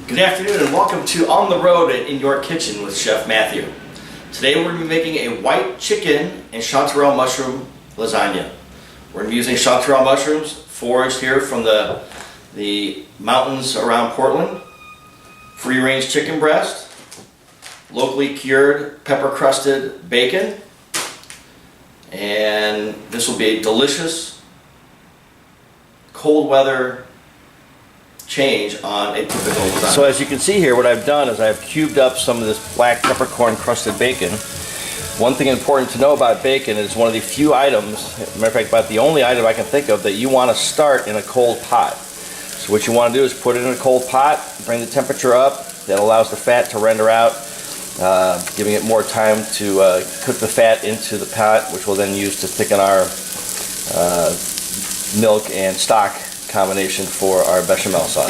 Good afternoon and welcome to On the Road in Your Kitchen with Chef Matthew. Today we're going to be making a white chicken and chanterelle mushroom lasagna. We're going to be using chanterelle mushrooms foraged here from the mountains around Portland, free-range chicken breast, locally cured pepper-crusted bacon, and this will be a delicious cold weather change on a typical lasagna. So as you can see here, what I've done is I've cubed up some of this black peppercorn crusted bacon. One thing important to know about bacon is one of the few items, as a matter of fact about the only item I can think of, that you want to start in a cold pot. So what you want to do is put it in a cold pot, bring the temperature up. That allows the fat to render out, giving it more time to cook the fat into the pot, which we'll then use to thicken our milk and stock combination for our bechamel sauce.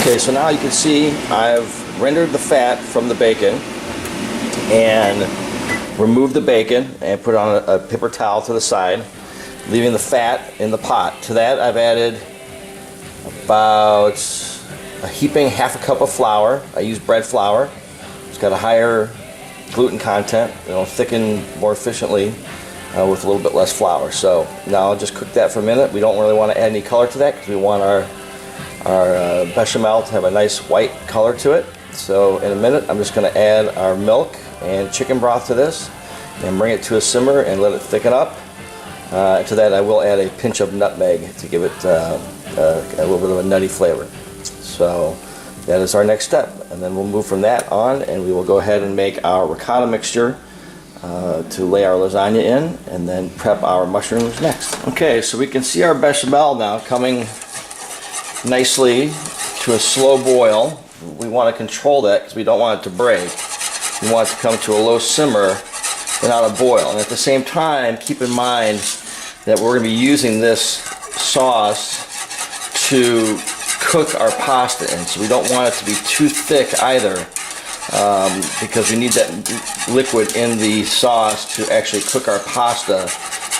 Okay, so now you can see I've rendered the fat from the bacon and removed the bacon and put it on a paper towel to the side, leaving the fat in the pot. To that I've added about a heaping half a cup of flour. I use bread flour. It's got a higher gluten content. It'll thicken more efficiently with a little bit less flour. So now I'll just cook that for a minute. We don't really want to add any color to that because we want our bechamel to have a nice white color to it. So in a minute I'm just going to add our milk and chicken broth to this and bring it to a simmer and let it thicken up. To that I will add a pinch of nutmeg to give it a little bit of a nutty flavor. So that is our next step, and then we'll move from that on and we will go ahead and make our ricotta mixture to lay our lasagna in, and then prep our mushrooms next. Okay, so we can see our bechamel now coming nicely to a slow boil. We want to control that because we don't want it to break. We want it to come to a low simmer and not a boil. And at the same time, keep in mind that we're going to be using this sauce to cook our pasta in. So we don't want it to be too thick either, because we need that liquid in the sauce to actually cook our pasta,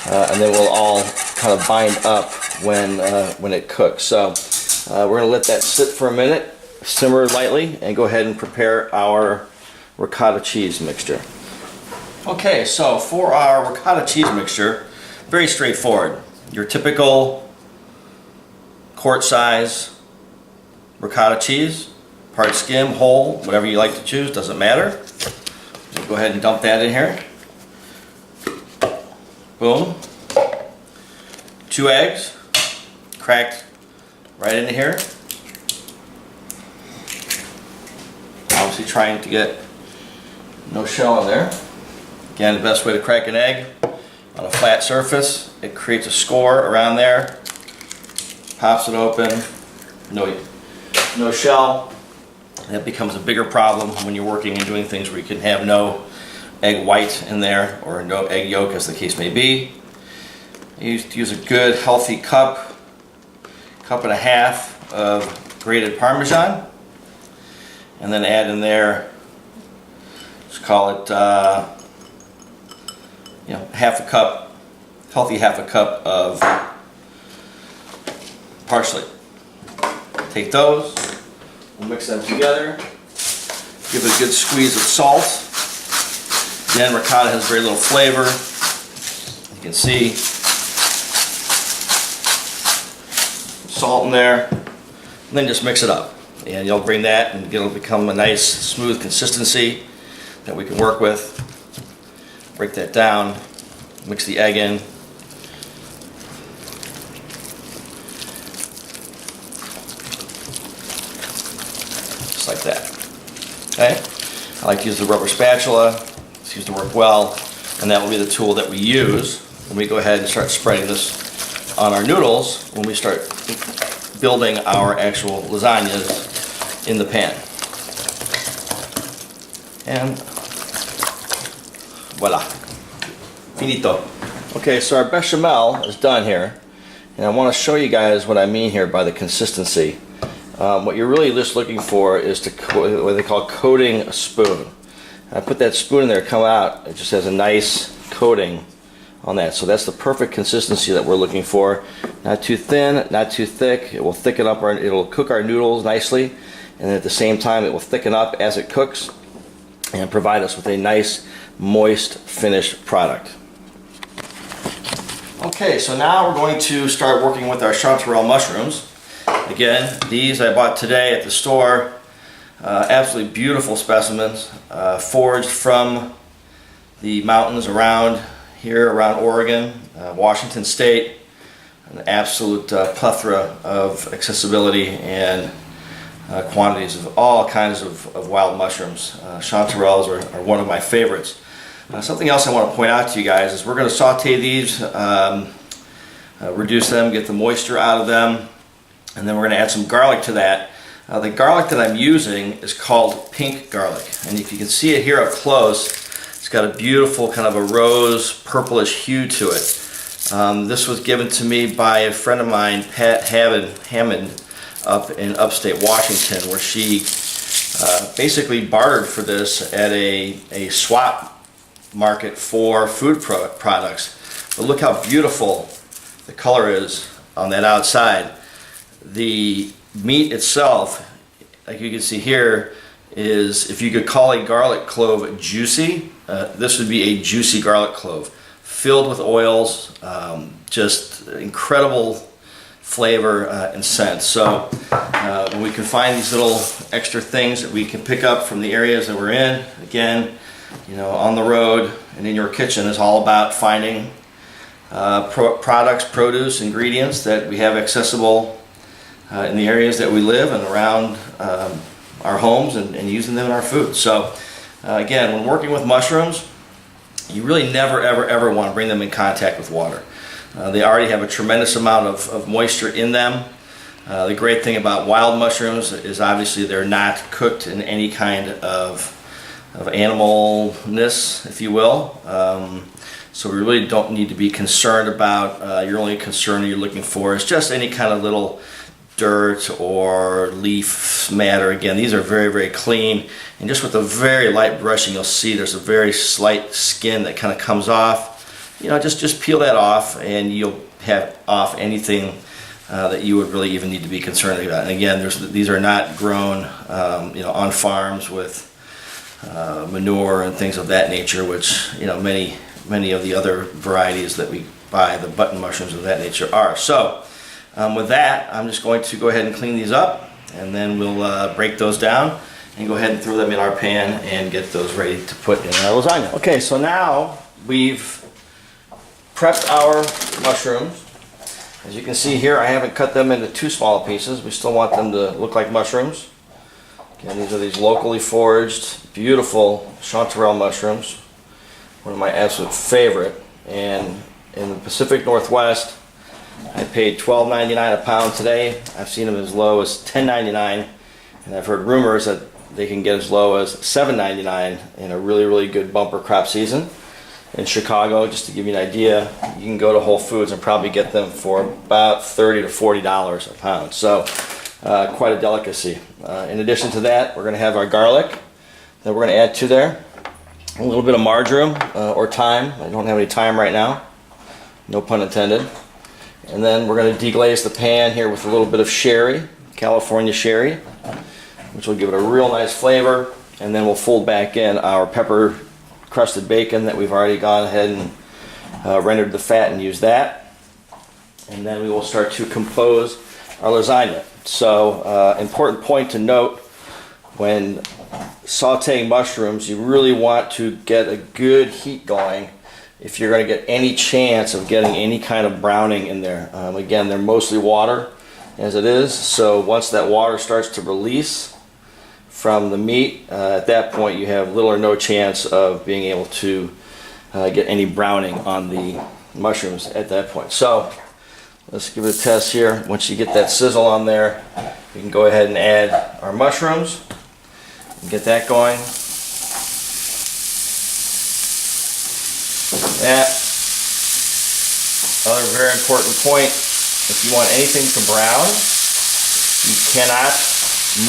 and then we'll all kind of bind up when it cooks. So we're going to let that sit for a minute, simmer lightly, and go ahead and prepare our ricotta cheese mixture. Okay, so for our ricotta cheese mixture, very straightforward. Your typical quart size ricotta cheese, part skim, whole, whatever you like to choose, doesn't matter. So go ahead and dump that in here. Boom. 2 eggs, cracked right into here. Obviously trying to get no shell in there. Again, the best way to crack an egg on a flat surface. It creates a score around there. Pops it open. No shell. That becomes a bigger problem when you're working and doing things where you can have no egg white in there or no egg yolk, as the case may be. You use a good healthy cup and a half of grated Parmesan, and then add in there, let's call it half a cup, healthy half a cup of parsley. Take those, we'll mix them together, give it a good squeeze of salt. Again, ricotta has very little flavor. You can see salt in there, and then just mix it up. And you'll bring that and it'll become a nice smooth consistency that we can work with. Break that down, mix the egg in. Just like that. Okay? I like to use the rubber spatula. It seems to work well, and that will be the tool that we use when we go ahead and start spreading this on our noodles when we start building our actual lasagnas in the pan. And voila, finito. Okay, so our bechamel is done here, and I want to show you guys what I mean here by the consistency. What you're really just looking for is to what they call coating a spoon. I put that spoon in there, come out, it just has a nice coating on that. So that's the perfect consistency that we're looking for. Not too thin, not too thick. It will thicken up it'll cook our noodles nicely, and at the same time it will thicken up as it cooks and provide us with a nice moist finished product. Okay, so now we're going to start working with our chanterelle mushrooms. Again, these I bought today at the store. Absolutely beautiful specimens, foraged from the mountains around here, around Oregon, Washington State. An absolute plethora of accessibility and quantities of all kinds of wild mushrooms. Chanterelles are one of my favorites. Something else I want to point out to you guys is we're going to saute these, reduce them, get the moisture out of them, and then we're going to add some garlic to that. The garlic that I'm using is called pink garlic, and if you can see it here up close, it's got a beautiful kind of a rose purplish hue to it. This was given to me by a friend of mine, Pat Hammond, up in upstate Washington, where she basically bartered for this at a swap market for food products. But look how beautiful the color is on that outside. The meat itself, like you can see here, is, if you could call a garlic clove juicy, this would be a juicy garlic clove, filled with oils, just incredible flavor and scent. So when we can find these little extra things that we can pick up from the areas that we're in, again, you know, on the road and in your kitchen, is all about finding products, produce, ingredients that we have accessible in the areas that we live and around our homes, and using them in our food. So again, when working with mushrooms, you really never ever want to bring them in contact with water. They already have a tremendous amount of moisture in them. The great thing about wild mushrooms is obviously they're not cooked in any kind of animalness, if you will. So we really don't need to be concerned about, your only concern you're looking for is just any kind of little dirt or leaf matter. Again, these are very clean, and just with a very light brushing, you'll see there's a very slight skin that kind of comes off. You know, just peel that off and you'll have off anything that you would really even need to be concerned about. And again, these are not grown you know, on farms with manure and things of that nature, which, you know, many of the other varieties that we buy, the button mushrooms of that nature, are. So with that, I'm just going to go ahead and clean these up, and then we'll break those down and go ahead and throw them in our pan and get those ready to put in our lasagna. Okay, so now we've prepped our mushrooms. As you can see here, I haven't cut them into too small pieces. We still want them to look like mushrooms. Again, these are these locally foraged, beautiful chanterelle mushrooms. One of my absolute favorite. And in the Pacific Northwest, I paid $12.99 a pound today. I've seen them as low as $10.99, and I've heard rumors that they can get as low as $7.99 in a really good bumper crop season. In Chicago, just to give you an idea, you can go to Whole Foods and probably get them for about $30 to $40 a pound. So quite a delicacy. In addition to that, we're going to have our garlic that we're going to add to there. A little bit of marjoram or thyme. I don't have any thyme right now. No pun intended. And then we're going to deglaze the pan here with a little bit of sherry, California sherry, which will give it a real nice flavor. And then we'll fold back in our pepper crusted bacon that we've already gone ahead and rendered the fat and used that. And then we will start to compose our lasagna. So important point to note, when sauteing mushrooms, you really want to get a good heat going if you're going to get any chance of getting any kind of browning in there. Again, they're mostly water as it is, so once that water starts to release from the meat, at that point you have little or no chance of being able to get any browning on the mushrooms at that point. So let's give it a test here. Once you get that sizzle on there, we can go ahead and add our mushrooms and get that going. That other very important point, if you want anything to brown, you cannot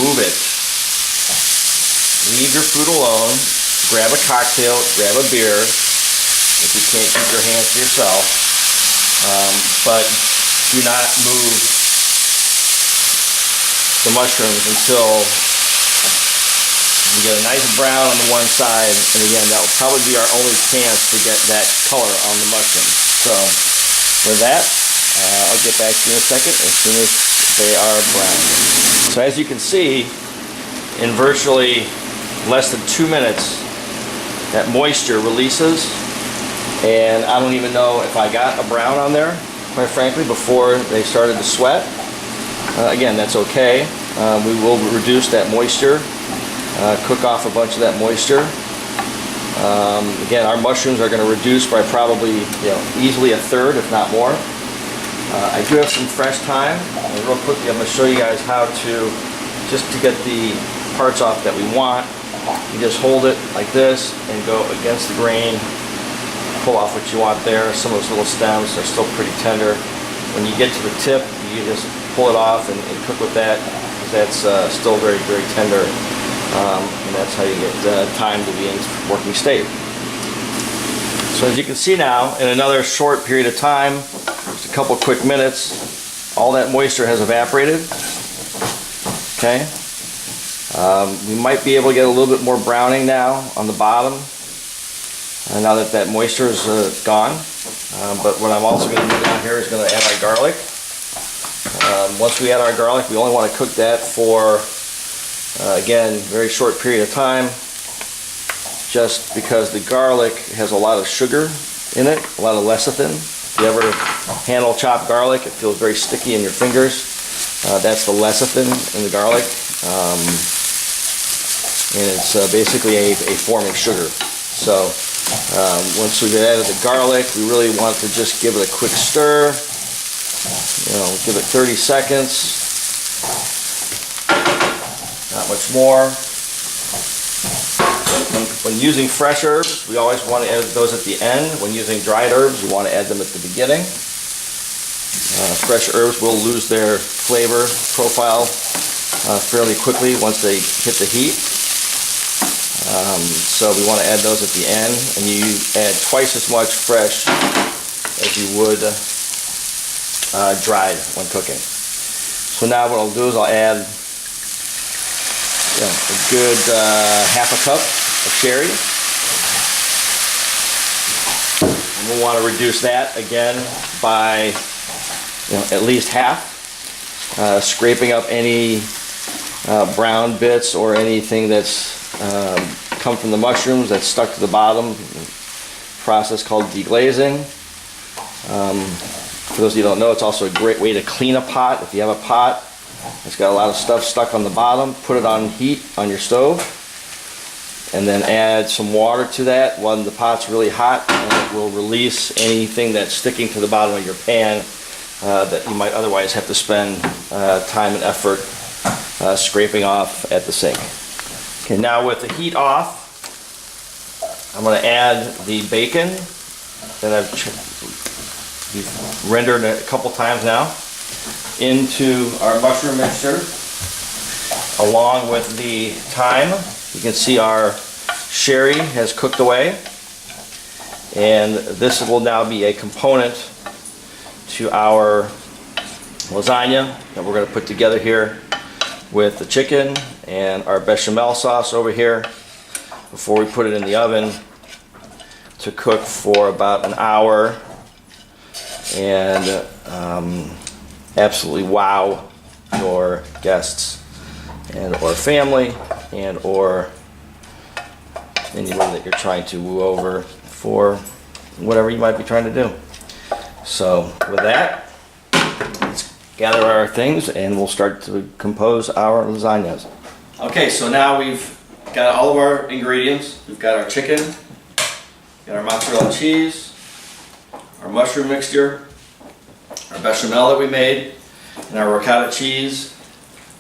move it. Leave your food alone, grab a cocktail, grab a beer if you can't keep your hands to yourself, but do not move the mushrooms until We get a nice brown on the one side, and again, that will probably be our only chance to get that color on the mushroom. So with that, I'll get back to you in a second as soon as they are brown. So as you can see, in virtually less than 2 minutes, that moisture releases, and I don't even know if I got a brown on there, quite frankly, before they started to sweat. Again, that's okay. We will reduce that moisture, cook off a bunch of that moisture. Again, our mushrooms are going to reduce by probably, easily a third, if not more. I do have some fresh thyme, and real quickly I'm going to show you guys how to, just to get the parts off that we want. You just hold it like this and go against the grain, pull off what you want there. Some of those little stems are still pretty tender. When you get to the tip, you just pull it off and cook with that, because that's still very, very tender. And that's how you get thyme to be in working state. So as you can see now, in another short period of time, just a couple quick minutes, all that moisture has evaporated. Okay. We might be able to get a little bit more browning now on the bottom, now that that moisture is gone. But what I'm also going to do down here is going to add our garlic. Once we add our garlic, we only want to cook that for, again, very short period of time, just because the garlic has a lot of sugar in it, a lot of lecithin. If you ever handle chopped garlic, it feels very sticky in your fingers. That's the lecithin in the garlic. And it's basically a form of sugar. So once we've added the garlic, we really want to just give it a quick stir. Give it 30 seconds. Not much more. When using fresh herbs, we always want to add those at the end. When using dried herbs, you want to add them at the beginning. Fresh herbs will lose their flavor profile fairly quickly once they hit the heat. So we want to add those at the end, and you add twice as much fresh as you would dried when cooking. So now what I'll do is I'll add a good half a cup of sherry. And we'll want to reduce that again by at least half, scraping up any brown bits or anything that's come from the mushrooms that's stuck to the bottom. Process called deglazing. For those of you who don't know, it's also a great way to clean a pot. If you have a pot that's got a lot of stuff stuck on the bottom, put it on heat on your stove, and then add some water to that when the pot's really hot, and it will release anything that's sticking to the bottom of your pan that you might otherwise have to spend time and effort scraping off at the sink. Okay, now with the heat off, I'm going to add the bacon that I've rendered a couple times now into our mushroom mixture, along with the thyme. You can see our sherry has cooked away, and this will now be a component to our lasagna that we're going to put together here with the chicken and our bechamel sauce over here before we put it in the oven to cook for about an hour and absolutely wow your guests and or family and or anybody that you're trying to woo over for whatever you might be trying to do. So with that, let's gather our things and we'll start to compose our lasagnas. Okay, so now we've got all of our ingredients. We've got our chicken, got our mozzarella cheese, our mushroom mixture, our bechamel that we made, and our ricotta cheese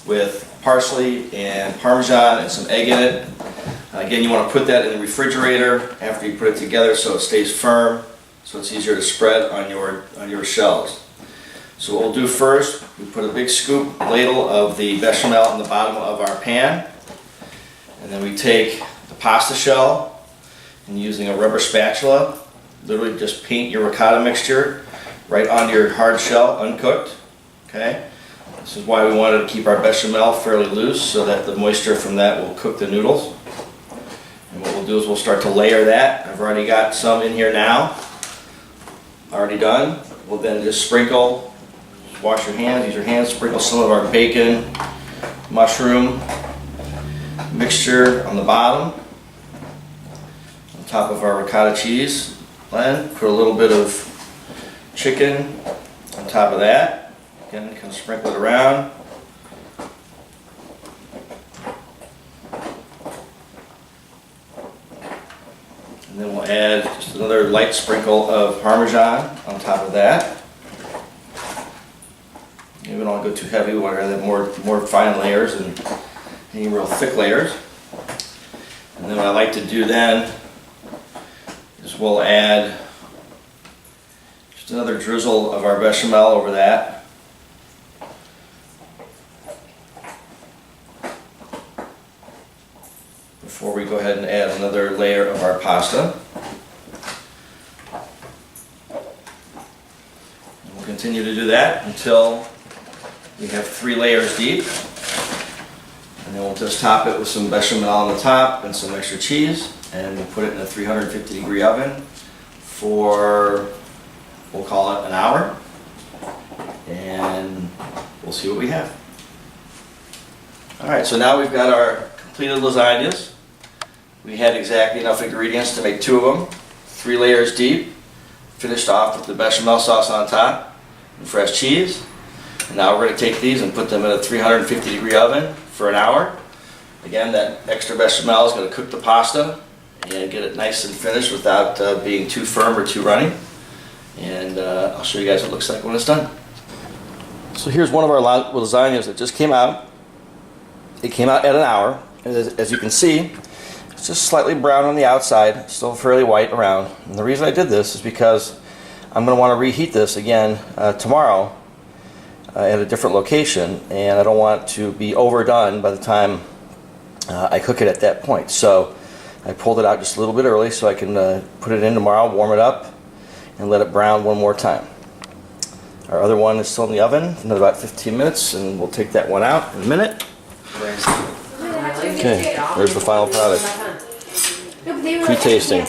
with parsley and parmesan and some egg in it. Again, you want to put that in the refrigerator after you put it together so it stays firm, so it's easier to spread on your shells. So what we'll do first, we put a big scoop ladle of the bechamel in the bottom of our pan, and then we take the pasta shell and using a rubber spatula, literally just paint your ricotta mixture right onto your hard shell, uncooked. Okay? This is why we wanted to keep our bechamel fairly loose so that the moisture from that will cook the noodles. we'll do is we'll start to layer that. I've already got some in here now, already done. We'll then just sprinkle, wash your hands, use your hands, sprinkle some of our bacon, mushroom mixture on the bottom, on top of our ricotta cheese blend. Put a little bit of chicken on top of that. Again, kind of sprinkle it around. And then we'll add just another light sprinkle of Parmesan on top of that. We don't want to go too heavy, we want to have more fine layers and any real thick layers. And then what I like to do then is we'll add just another drizzle of our bechamel over that. Before we go ahead and add another layer of our pasta. And we'll continue to do that until we have 3 layers deep. And then we'll just top it with some bechamel on the top and some extra cheese. And we'll put it in a 350-degree oven for, we'll call it an hour. And we'll see what we have. Alright, so now we've got our completed lasagnas. We had exactly enough ingredients to make 2 of them, 3 layers deep, finished off with the bechamel sauce on top and fresh cheese. And now we're going to take these and put them in a 350-degree oven for an hour. Again, that extra bechamel is going to cook the pasta and get it nice and finished without being too firm or too runny. And I'll show you guys what it looks like when it's done. So here's one of our lasagnas that just came out. It came out at an hour. As you can see, it's just slightly brown on the outside, still fairly white around. And the reason I did this is because I'm going to want to reheat this again tomorrow at a different location, and I don't want to be overdone by the time I cook it at that point. So I pulled it out just a little bit early so I can put it in tomorrow, warm it up, and let it brown one more time. Our other one is still in the oven, another about 15 minutes, and we'll take that one out in a minute. Okay, there's the final product. Pre-tasting.